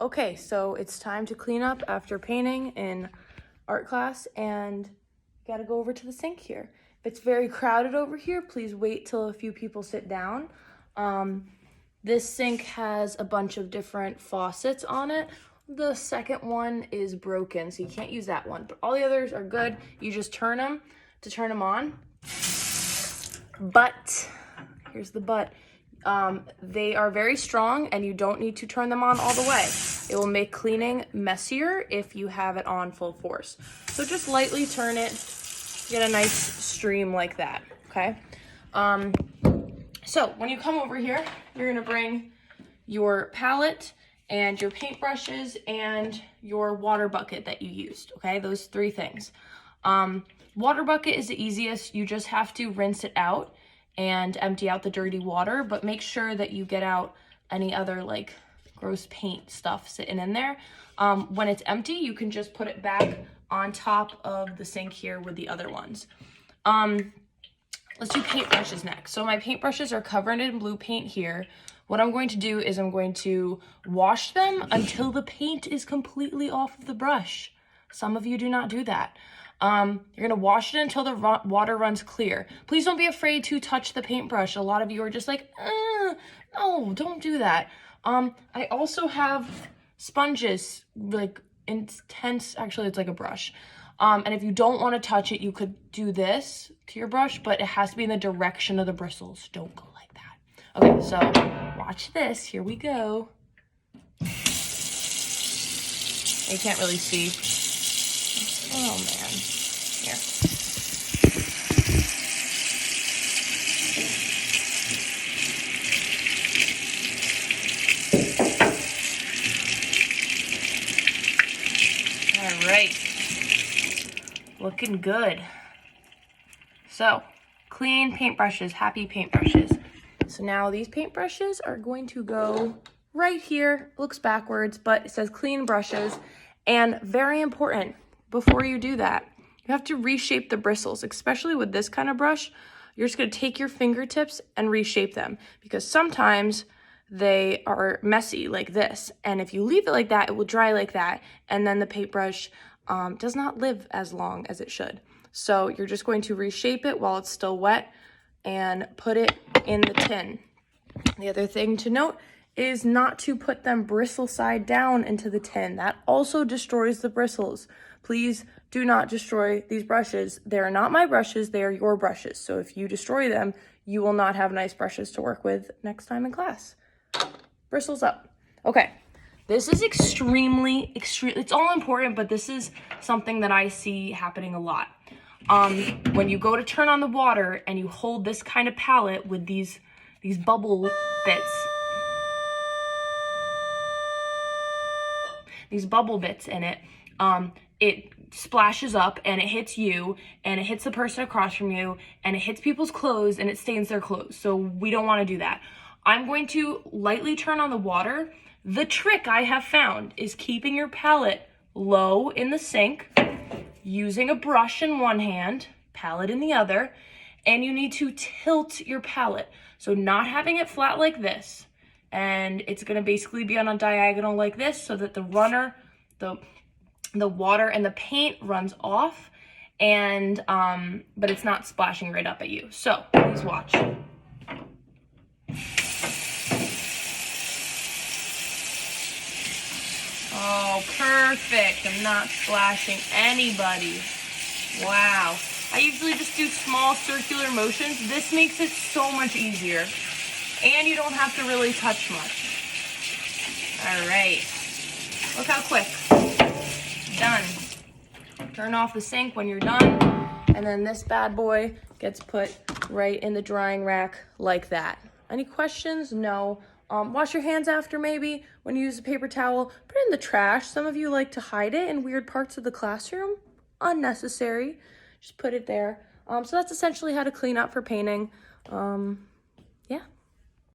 Okay, so it's time to clean up after painting in art class, and you gotta go over to the sink here. If it's very crowded over here, please wait till a few people sit down. This sink has a bunch of different faucets on it. The second one is broken, so you can't use that one, but all the others are good. You just turn them to turn them on. But, here's the but. They are very strong and you don't need to turn them on all the way. It will make cleaning messier if you have it on full force. So just lightly turn it, get a nice stream like that, okay? So when you come over here, you're gonna bring your palette and your paintbrushes and your water bucket that you used, okay? Those three things. Water bucket is the easiest. You just have to rinse it out and empty out the dirty water, but make sure that you get out any other like gross paint stuff sitting in there. When it's empty, you can just put it back on top of the sink here with the other ones. Let's do paintbrushes next. So my paintbrushes are covered in blue paint here. What I'm going to do is I'm going to wash them until the paint is completely off of the brush. Some of you do not do that. You're gonna wash it until the water runs clear. Please don't be afraid to touch the paintbrush. A lot of you are just like, no, don't do that. I also have sponges, like intense, actually it's like a brush. And if you don't want to touch it, you could do this to your brush, but it has to be in the direction of the bristles. Don't go like that. Okay, so watch this. Here we go. You can't really see. Oh man, here. All right, looking good. So, clean paintbrushes, happy paintbrushes. So now these paintbrushes are going to go right here. Looks backwards, but it says clean brushes. And very important, before you do that, you have to reshape the bristles, especially with this kind of brush. You're just gonna take your fingertips and reshape them because sometimes they are messy like this. And if you leave it like that, it will dry like that. And then the paintbrush does not live as long as it should. So you're just going to reshape it while it's still wet and put it in the tin. The other thing to note is not to put them bristle side down into the tin. That also destroys the bristles. Please do not destroy these brushes. They are not my brushes, they are your brushes. So if you destroy them, you will not have nice brushes to work with next time in class. Bristles up. Okay, this is extremely, it's all important, but this is something that I see happening a lot. When you go to turn on the water and you hold this kind of palette with these bubble bits, in it, it splashes up and it hits you and it hits the person across from you and it hits people's clothes and it stains their clothes. So we don't want to do that. I'm going to lightly turn on the water. The trick I have found is keeping your palette low in the sink, using a brush in one hand, palette in the other, and you need to tilt your palette. So not having it flat like this. And it's gonna basically be on a diagonal like this so that the runner, the water and the paint runs off, and but it's not splashing right up at you. So please watch. Oh, perfect. I'm not splashing anybody. Wow. I usually just do small circular motions. This makes it so much easier. And you don't have to really touch much. All right. Look how quick. Done. Turn off the sink when you're done. And then this bad boy gets put right in the drying rack like that. Any questions? No. Wash your hands after maybe when you use a paper towel. Put it in the trash. Some of you like to hide it in weird parts of the classroom. Unnecessary. Just put it there. So that's essentially how to clean up for painting. Yeah.